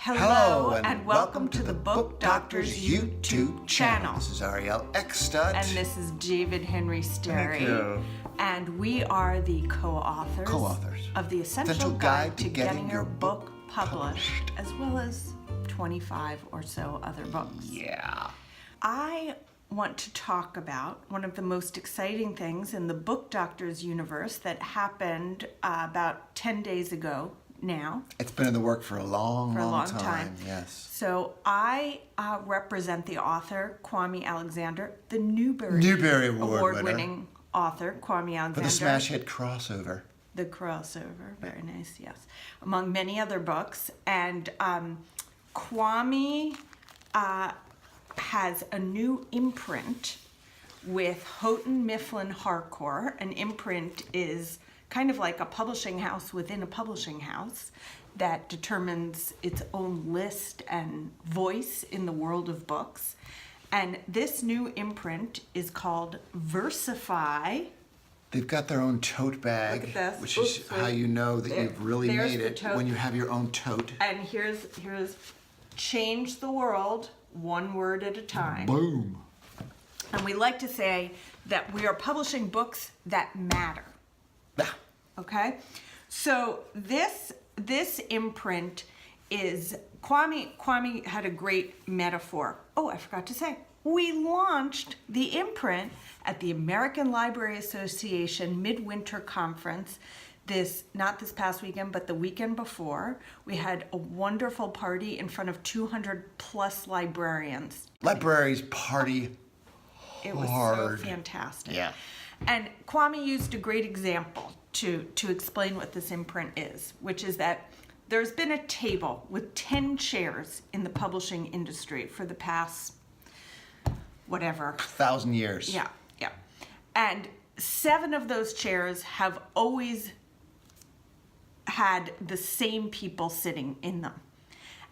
Hello and welcome to the Book Doctor's YouTube channel. This is Ariel Eckstadt. And this is David Henry Sterry. Thank you. And we are the co-authors of the Essential Guide to Getting Your Book Published, as well as 25 or so other books. Yeah. I want to talk about one of the most exciting things in the Book Doctor's universe that happened about 10 days ago now. It's been in the work for a long time. Yes. So I represent the author, Kwame Alexander, the Newbery Award-winning author, Kwame Alexander. For the smash hit crossover. The crossover, very nice, yes. Among many other books. And Kwame has a new imprint with Houghton Mifflin Harcourt. An imprint is kind of like a publishing house within a publishing house that determines its own list and voice in the world of books. And this new imprint is called Versify. They've got their own tote bag, Look at this. which is how you know that you've really made it when you have your own tote. And here's change the world one word at a time. Boom. And we like to say that we are publishing books that matter. Yeah. Okay, so this imprint is Kwame had a great metaphor. Oh, I forgot to say, we launched the imprint at the American Library Association Midwinter Conference. Not this past weekend, but the weekend before. We had a wonderful party in front of 200 plus librarians. Libraries party hard. It was so fantastic. Yeah. And Kwame used a great example to explain what this imprint is, which is that there's been a table with 10 chairs in the publishing industry for the past, whatever. 1,000 years. Yeah. And 7 of those chairs have always had the same people sitting in them.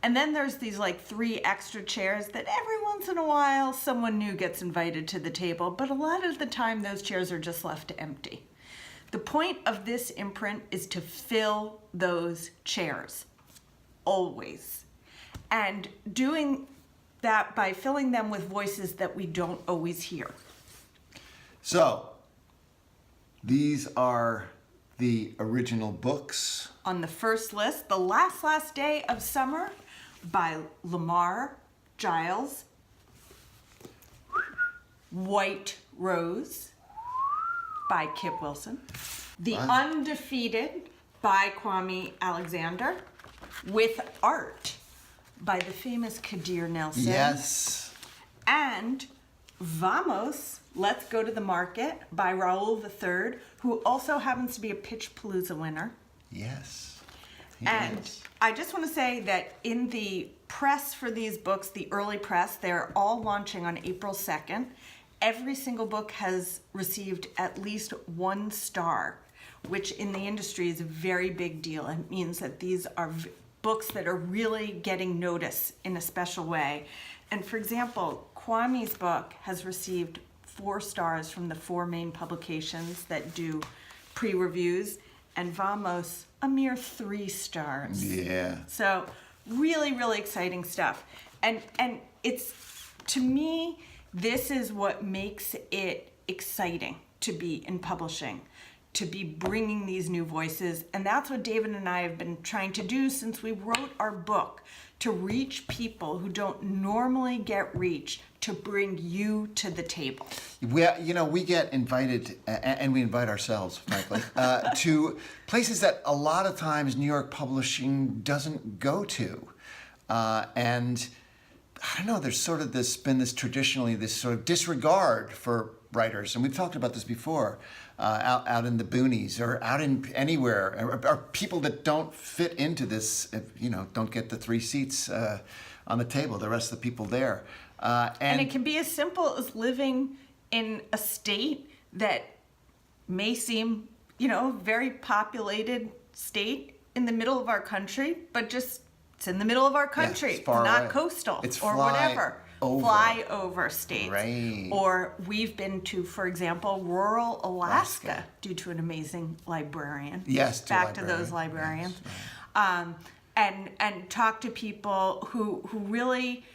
And then there's these like 3 extra chairs that every once in a while someone new gets invited to the table, but a lot of the time those chairs are just left empty. The point of this imprint is to fill those chairs, always. And doing that by filling them with voices that we don't always hear. So, these are the original books. On the first list, The Last Day of Summer by Lamar, Giles. White Rose by Kip Wilson. The Undefeated by Kwame Alexander, with art by the famous Kadir Nelson. Yes. And Vamos, Let's Go to the Market by Raúl III, who also happens to be a Pitchpalooza winner. Yes. And I just want to say that in the press for these books, the early press, they're all launching on April 2nd. Every single book has received at least 1 star, which in the industry is a very big deal. It means that these are books that are really getting notice in a special way. And for example, Kwame's book has received 4 stars from the 4 main publications that do pre-reviews, and Vamos, a mere 3 stars. Yeah. So really, really exciting stuff. And it's, to me, this is what makes it exciting to be in publishing, to be bringing these new voices. And that's what David and I have been trying to do since we wrote our book, to reach people who don't normally get reached, to bring you to the table. We get invited, and we invite ourselves, frankly, to places that a lot of times New York publishing doesn't go to. And I don't know, there's sort of been this traditionally, this sort of disregard for writers, and we've talked about this before, out in the boonies or out in anywhere, or people that don't fit into this, don't get the 3 seats on the table, the rest of the people there. And it can be as simple as living in a state that may seem, very populated state in the middle of our country, but just it's in the middle of our country. Yeah, it's far not away. Coastal it's or whatever. Over. Flyover states. Right. Or we've been to, for example, rural Alaska due to an amazing librarian. Yes, back to those librarians. Yes, right. and talk to people who really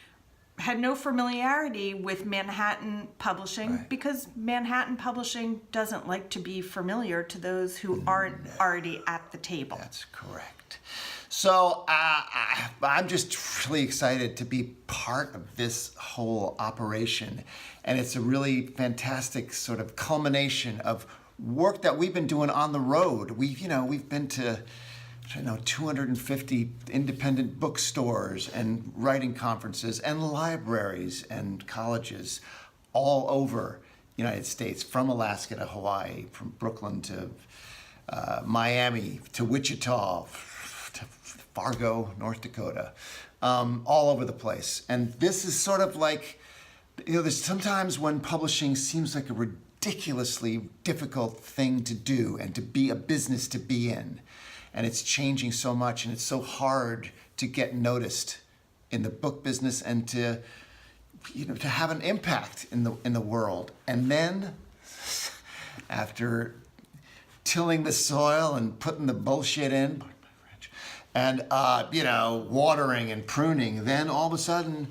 had no familiarity with Manhattan publishing, Right. because Manhattan publishing doesn't like to be familiar to those who aren't already at the table. That's correct. So I'm just really excited to be part of this whole operation. And it's a really fantastic sort of culmination of work that we've been doing on the road. We've been to 250 independent bookstores and writing conferences and libraries and colleges all over the United States, from Alaska to Hawaii, from Brooklyn to Miami to Wichita to Fargo, North Dakota, all over the place. And this is sort of like, there's sometimes when publishing seems like a ridiculously difficult thing to do and to be a business to be in. And it's changing so much, and it's so hard to get noticed in the book business and to have an impact in the world. And then, after tilling the soil and putting the bullshit in, and watering and pruning, then all of a sudden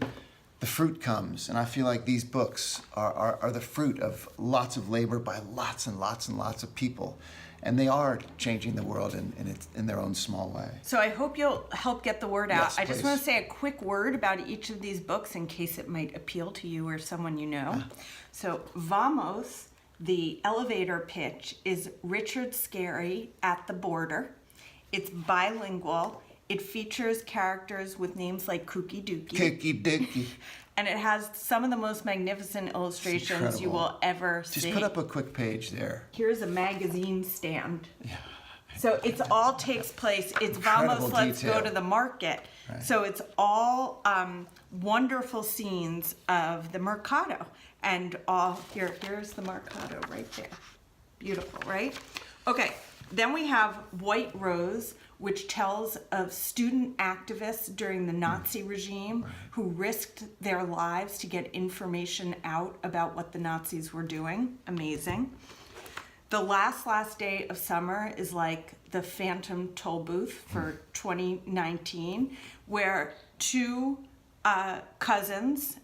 the fruit comes. And I feel like these books are the fruit of lots of labor by lots and lots and lots of people. And they are changing the world in their own small way. So I hope you'll help get the word out. Yes, I just please. want to say a quick word about each of these books in case it might appeal to you or someone you know. So Vamos, the elevator pitch, is Richard Scarry at the Border. It's bilingual. It features characters with names like Kooky Dookie. Kooky Dookie. And it has some of the most magnificent illustrations you will ever see. Just put up a quick page there. Here's a magazine stand. Yeah. So it's all takes place. It's Incredible Vamos, let's detail. go to the market. Right. So it's all wonderful scenes of the Mercado. And here's the Mercado right there. Beautiful, right? Okay, then we have White Rose, which tells of student activists during the Nazi regime who risked their lives to get information out about what the Nazis were doing. Amazing. The last day of summer is like the Phantom Toll Booth for 2019, where two cousins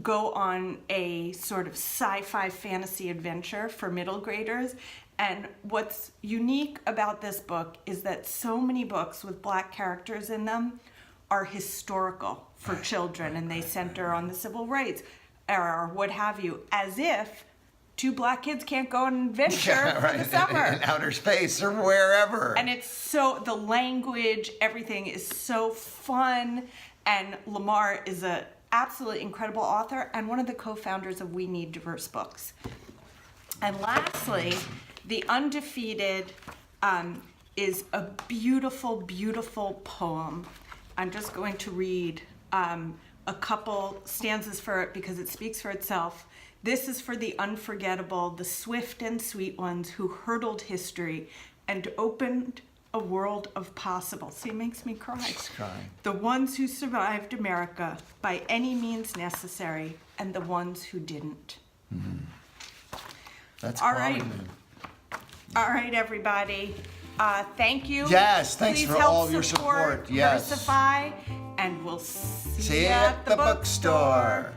go on a sort of sci-fi fantasy adventure for middle graders. And what's unique about this book is that so many books with Black characters in them are historical for children, and they center on the civil rights or what have you, as if two Black kids can't go on an adventure for the summer. In outer space or wherever. And it's so, the language, everything is so fun, and Lamar is an absolutely incredible author and one of the co-founders of We Need Diverse Books. And lastly, The Undefeated is a beautiful, beautiful poem. I'm just going to read a couple stanzas for it because it speaks for itself. This is for the unforgettable, the swift and sweet ones who hurdled history and opened a world of possible. See, it makes me cry. She's crying. The ones who survived America by any means necessary, and the ones who didn't. Mm-hmm. That's All Kwame. right. All right, everybody. Thank you. Yes, thanks Please for help all of your support. Yes. Versify, and we'll see See you you at the bookstore.